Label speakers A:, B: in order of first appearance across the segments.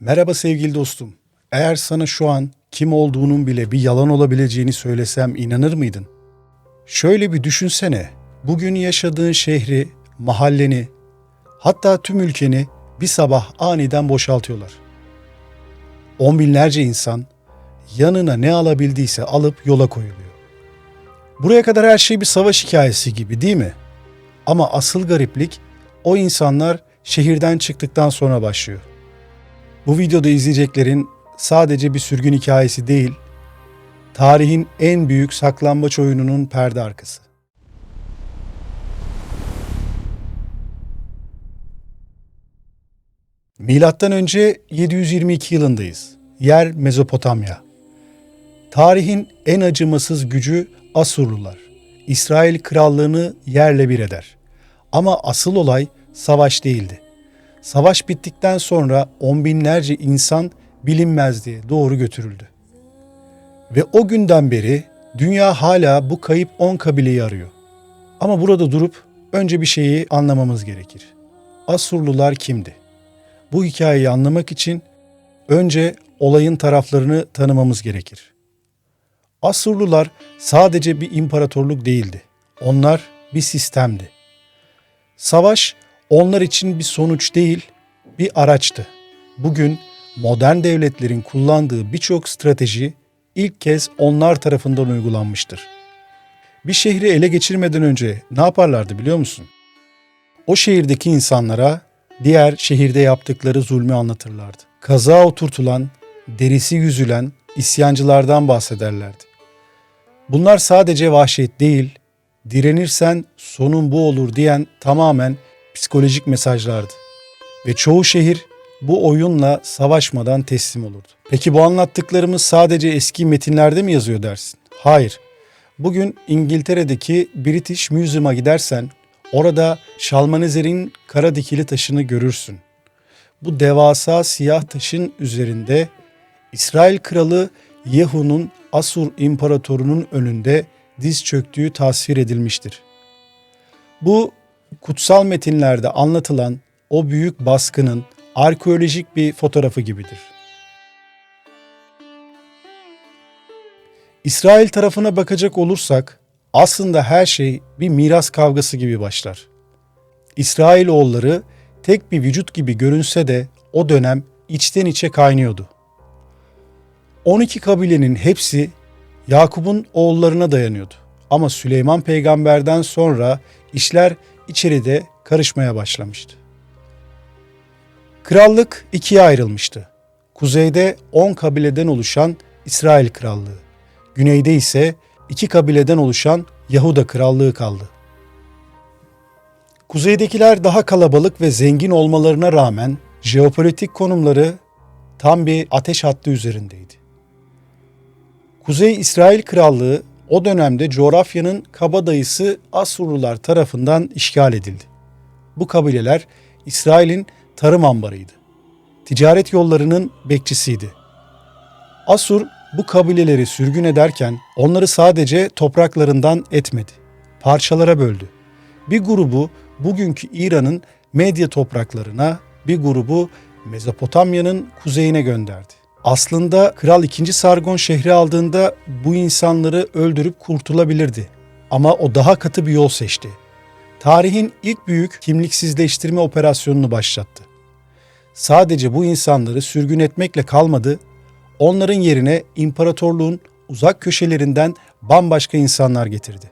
A: Merhaba sevgili dostum. Eğer sana şu an kim olduğunun bile bir yalan olabileceğini söylesem inanır mıydın? Şöyle bir düşünsene. Bugün yaşadığın şehri, mahalleni, hatta tüm ülkeni bir sabah aniden boşaltıyorlar. On binlerce insan yanına ne alabildiyse alıp yola koyuluyor. Buraya kadar her şey bir savaş hikayesi gibi değil mi? Ama asıl gariplik o insanlar şehirden çıktıktan sonra başlıyor. Bu videoda izleyeceklerin sadece bir sürgün hikayesi değil, tarihin en büyük saklambaç oyununun perde arkası. Milattan önce 722 yılındayız. Yer Mezopotamya. Tarihin en acımasız gücü Asurlular. İsrail krallığını yerle bir eder. Ama asıl olay savaş değildi. Savaş bittikten sonra on binlerce insan bilinmezliğe doğru götürüldü. Ve o günden beri dünya hala bu kayıp 10 kabileyi arıyor. Ama burada durup önce bir şeyi anlamamız gerekir. Asurlular kimdi? Bu hikayeyi anlamak için önce olayın taraflarını tanımamız gerekir. Asurlular sadece bir imparatorluk değildi. Onlar bir sistemdi. Savaş onlar için bir sonuç değil, bir araçtı. Bugün modern devletlerin kullandığı birçok strateji ilk kez onlar tarafından uygulanmıştır. Bir şehri ele geçirmeden önce ne yaparlardı biliyor musun? O şehirdeki insanlara diğer şehirde yaptıkları zulmü anlatırlardı. Kazağa oturtulan, derisi yüzülen isyancılardan bahsederlerdi. Bunlar sadece vahşet değil, direnirsen sonun bu olur diyen tamamen psikolojik mesajlardı. Ve çoğu şehir bu oyunla savaşmadan teslim olurdu. Peki bu anlattıklarımız sadece eski metinlerde mi yazıyor dersin? Hayır. Bugün İngiltere'deki British Museum'a gidersen orada Şalmanezer'in kara dikili taşını görürsün. Bu devasa siyah taşın üzerinde İsrail kralı Yehu'nun Asur imparatorunun önünde diz çöktüğü tasvir edilmiştir. Bu kutsal metinlerde anlatılan o büyük baskının arkeolojik bir fotoğrafı gibidir. İsrail tarafına bakacak olursak aslında her şey bir miras kavgası gibi başlar. İsrailoğulları tek bir vücut gibi görünse de o dönem içten içe kaynıyordu. 12 kabilenin hepsi Yakup'un oğullarına dayanıyordu. Ama Süleyman peygamberden sonra işler içeride karışmaya başlamıştı. Krallık ikiye ayrılmıştı. Kuzeyde 10 kabileden oluşan İsrail Krallığı, güneyde ise 2 kabileden oluşan Yahuda Krallığı kaldı. Kuzeydekiler daha kalabalık ve zengin olmalarına rağmen jeopolitik konumları tam bir ateş hattı üzerindeydi. Kuzey İsrail Krallığı o dönemde coğrafyanın kabadayısı Asurlular tarafından işgal edildi. Bu kabileler İsrail'in tarım ambarıydı. Ticaret yollarının bekçisiydi. Asur bu kabileleri sürgün ederken onları sadece topraklarından etmedi. Parçalara böldü. Bir grubu bugünkü İran'ın Medya topraklarına, bir grubu Mezopotamya'nın kuzeyine gönderdi. Aslında Kral 2. Sargon şehri aldığında bu insanları öldürüp kurtulabilirdi. Ama o daha katı bir yol seçti. Tarihin ilk büyük kimliksizleştirme operasyonunu başlattı. Sadece bu insanları sürgün etmekle kalmadı, onların yerine imparatorluğun uzak köşelerinden bambaşka insanlar getirdi.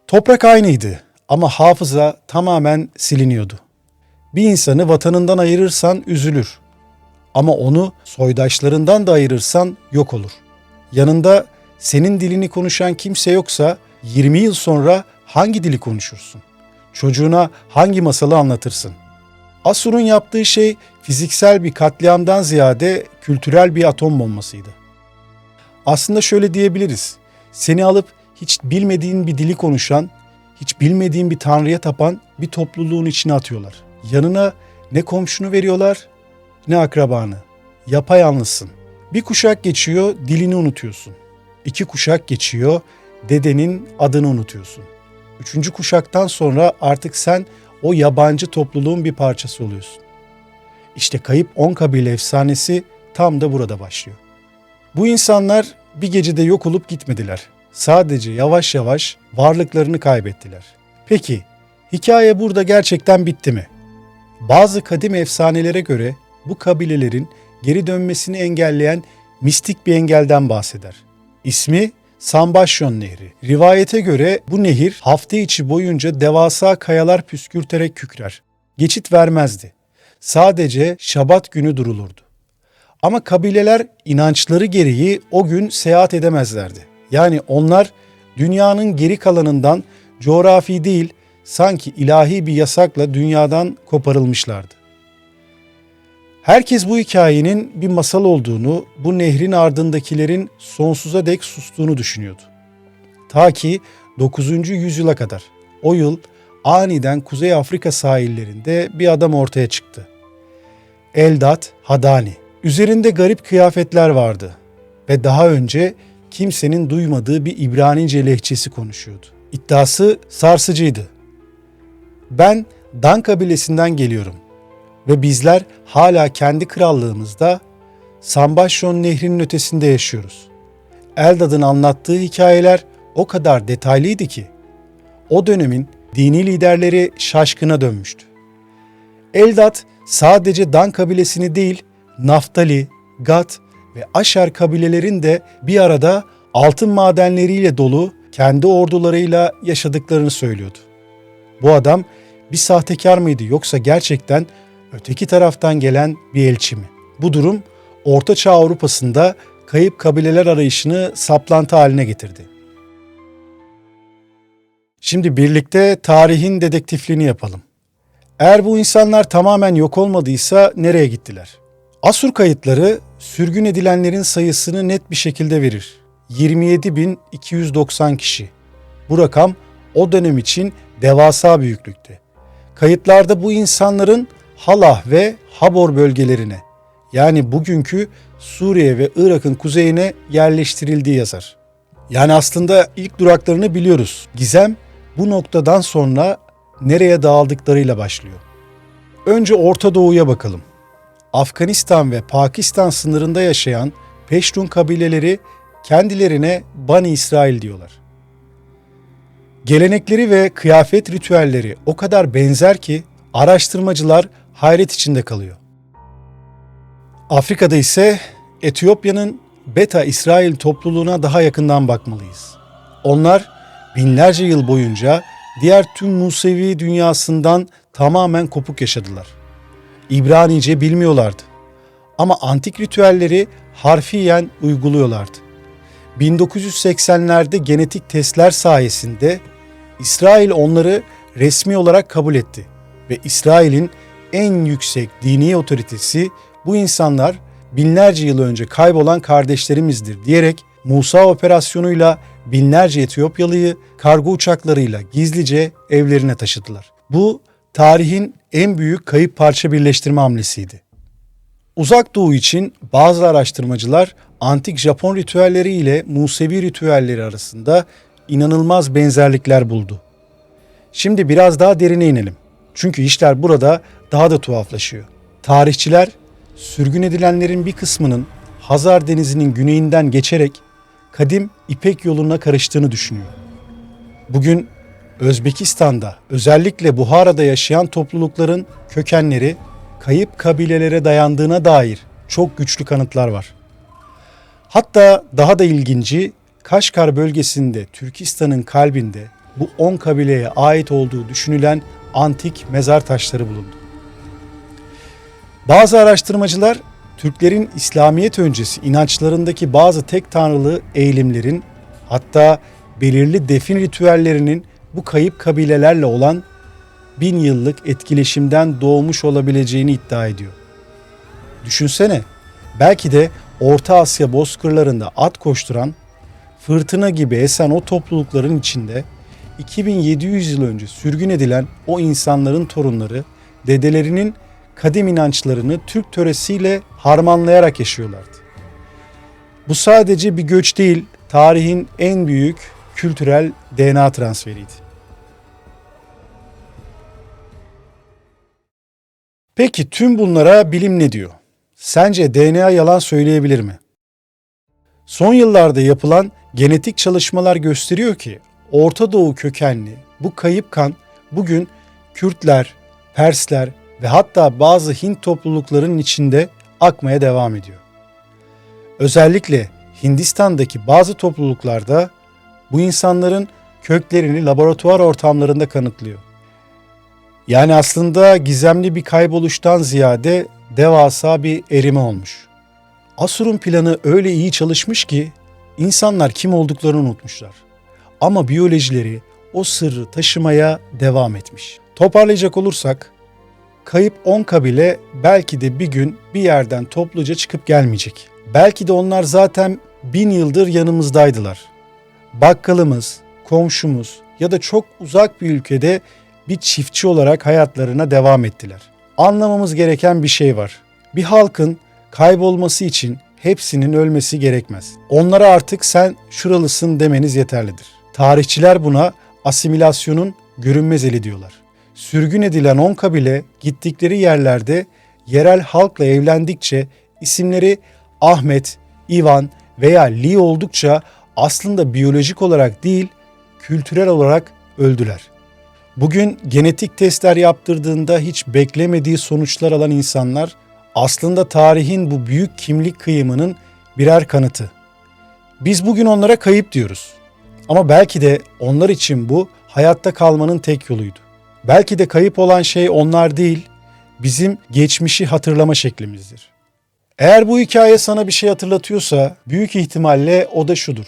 A: Toprak aynıydı ama hafıza tamamen siliniyordu. Bir insanı vatanından ayırırsan üzülür. Ama onu soydaşlarından da ayırırsan yok olur. Yanında senin dilini konuşan kimse yoksa 20 yıl sonra hangi dili konuşursun? Çocuğuna hangi masalı anlatırsın? Asur'un yaptığı şey fiziksel bir katliamdan ziyade kültürel bir atom bombasıydı. Aslında şöyle diyebiliriz. Seni alıp hiç bilmediğin bir dili konuşan, hiç bilmediğin bir tanrıya tapan bir topluluğun içine atıyorlar. Yanına ne komşunu veriyorlar, ne akrabanı. Yapayalnızsın. Bir kuşak geçiyor, dilini unutuyorsun. 2 kuşak geçiyor, dedenin adını unutuyorsun. 3. kuşaktan sonra artık sen o yabancı topluluğun bir parçası oluyorsun. İşte kayıp 10 kabile efsanesi tam da burada başlıyor. Bu insanlar bir gecede yok olup gitmediler. Sadece yavaş yavaş varlıklarını kaybettiler. Peki, hikaye burada gerçekten bitti mi? Bazı kadim efsanelere göre bu kabilelerin geri dönmesini engelleyen mistik bir engelden bahseder. İsmi Sambaşyon Nehri. Rivayete göre bu nehir hafta içi boyunca devasa kayalar püskürterek kükrer. Geçit vermezdi. Sadece Şabat günü durulurdu. Ama kabileler inançları gereği o gün seyahat edemezlerdi. Yani onlar dünyanın geri kalanından coğrafi değil, sanki ilahi bir yasakla dünyadan koparılmışlardı. Herkes bu hikayenin bir masal olduğunu, bu nehrin ardındakilerin sonsuza dek sustuğunu düşünüyordu. Ta ki 9. yüzyıla kadar. O yıl aniden Kuzey Afrika sahillerinde bir adam ortaya çıktı. Eldad Hadani. Üzerinde garip kıyafetler vardı ve daha önce kimsenin duymadığı bir İbranice lehçesi konuşuyordu. İddiası sarsıcıydı. Ben Dan kabilesinden geliyorum ve bizler hala kendi krallığımızda Sambaşyon Nehri'nin ötesinde yaşıyoruz. Eldad'ın anlattığı hikayeler o kadar detaylıydı ki o dönemin dini liderleri şaşkına dönmüştü. Eldad sadece Dan kabilesini değil, Naftali, Gad ve Aşer kabilelerin de bir arada altın madenleriyle dolu kendi ordularıyla yaşadıklarını söylüyordu. Bu adam bir sahtekar mıydı yoksa gerçekten öteki taraftan gelen bir elçi mi? Bu durum Orta Çağ Avrupa'sında kayıp kabileler arayışını saplantı haline getirdi. Şimdi birlikte tarihin dedektifliğini yapalım. Eğer bu insanlar tamamen yok olmadıysa nereye gittiler? Asur kayıtları sürgün edilenlerin sayısını net bir şekilde verir. 27.290 kişi. Bu rakam o dönem için devasa büyüklükte. Kayıtlarda bu insanların Halah ve Habor bölgelerine, yani bugünkü Suriye ve Irak'ın kuzeyine yerleştirildiği yazar. Yani aslında ilk duraklarını biliyoruz. Gizem bu noktadan sonra nereye dağıldıklarıyla başlıyor. Önce Orta Doğu'ya bakalım. Afganistan ve Pakistan sınırında yaşayan Peştun kabileleri kendilerine Bani İsrail diyorlar. Gelenekleri ve kıyafet ritüelleri o kadar benzer ki araştırmacılar hayret içinde kalıyor. Afrika'da ise Etiyopya'nın Beta İsrail topluluğuna daha yakından bakmalıyız. Onlar binlerce yıl boyunca diğer tüm Musevi dünyasından tamamen kopuk yaşadılar. İbranice bilmiyorlardı ama antik ritüelleri harfiyen uyguluyorlardı. 1980'lerde genetik testler sayesinde İsrail onları resmi olarak kabul etti ve İsrail'in en yüksek dini otoritesi bu insanlar binlerce yıl önce kaybolan kardeşlerimizdir diyerek Musa operasyonuyla binlerce Etiyopyalıyı kargo uçaklarıyla gizlice evlerine taşıdılar. Bu tarihin en büyük kayıp parça birleştirme hamlesiydi. Uzak Doğu için bazı araştırmacılar antik Japon ritüelleri ile Musevi ritüelleri arasında inanılmaz benzerlikler buldu. Şimdi biraz daha derine inelim. Çünkü işler burada daha da tuhaflaşıyor. Tarihçiler sürgün edilenlerin bir kısmının Hazar Denizi'nin güneyinden geçerek kadim İpek yoluna karıştığını düşünüyor. Bugün Özbekistan'da, özellikle Buhara'da yaşayan toplulukların kökenleri kayıp kabilelere dayandığına dair çok güçlü kanıtlar var. Hatta daha da ilginci, Kaşgar bölgesinde Türkistan'ın kalbinde bu 10 kabileye ait olduğu düşünülen antik mezar taşları bulundu. Bazı araştırmacılar Türklerin İslamiyet öncesi inançlarındaki bazı tek tanrılı eğilimlerin, hatta belirli defin ritüellerinin bu kayıp kabilelerle olan 1000 yıllık etkileşimden doğmuş olabileceğini iddia ediyor. Düşünsene, belki de Orta Asya bozkırlarında at koşturan, fırtına gibi esen o toplulukların içinde 2700 yıl önce sürgün edilen o insanların torunları, dedelerinin kadim inançlarını Türk töresiyle harmanlayarak yaşıyorlardı. Bu sadece bir göç değil, tarihin en büyük kültürel DNA transferiydi. Peki tüm bunlara bilim ne diyor? Sence DNA yalan söyleyebilir mi? Son yıllarda yapılan genetik çalışmalar gösteriyor ki Orta Doğu kökenli bu kayıp kan bugün Kürtler, Persler ve hatta bazı Hint topluluklarının içinde akmaya devam ediyor. Özellikle Hindistan'daki bazı topluluklarda bu insanların köklerini laboratuvar ortamlarında kanıtlıyor. Yani aslında gizemli bir kayboluştan ziyade devasa bir erime olmuş. Asur'un planı öyle iyi çalışmış ki insanlar kim olduklarını unutmuşlar. Ama biyolojileri o sırrı taşımaya devam etmiş. Toparlayacak olursak, kayıp 10 kabile belki de bir gün bir yerden topluca çıkıp gelmeyecek. Belki de onlar zaten 1000 yıldır yanımızdaydılar. Bakkalımız, komşumuz ya da çok uzak bir ülkede bir çiftçi olarak hayatlarına devam ettiler. Anlamamız gereken bir şey var. Bir halkın kaybolması için hepsinin ölmesi gerekmez. Onlara artık sen şuralısın demeniz yeterlidir. Tarihçiler buna asimilasyonun görünmez eli diyorlar. Sürgün edilen 10 kabile gittikleri yerlerde yerel halkla evlendikçe isimleri Ahmet, İvan veya Li oldukça aslında biyolojik olarak değil, kültürel olarak öldüler. Bugün genetik testler yaptırdığında hiç beklemediği sonuçlar alan insanlar aslında tarihin bu büyük kimlik kıyımının birer kanıtı. Biz bugün onlara kayıp diyoruz. Ama belki de onlar için bu hayatta kalmanın tek yoluydu. Belki de kayıp olan şey onlar değil, bizim geçmişi hatırlama şeklimizdir. Eğer bu hikaye sana bir şey hatırlatıyorsa büyük ihtimalle o da şudur.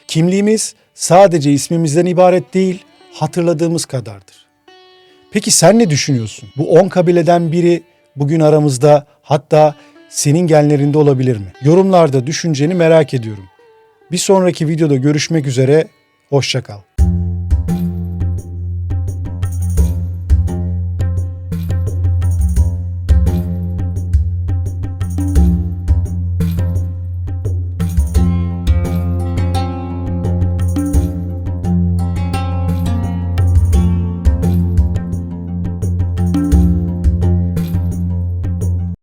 A: Kimliğimiz sadece ismimizden ibaret değil, hatırladığımız kadardır. Peki sen ne düşünüyorsun? Bu 10 kabileden biri bugün aramızda, hatta senin genlerinde olabilir mi? Yorumlarda düşünceni merak ediyorum. Bir sonraki videoda görüşmek üzere, hoşça kal.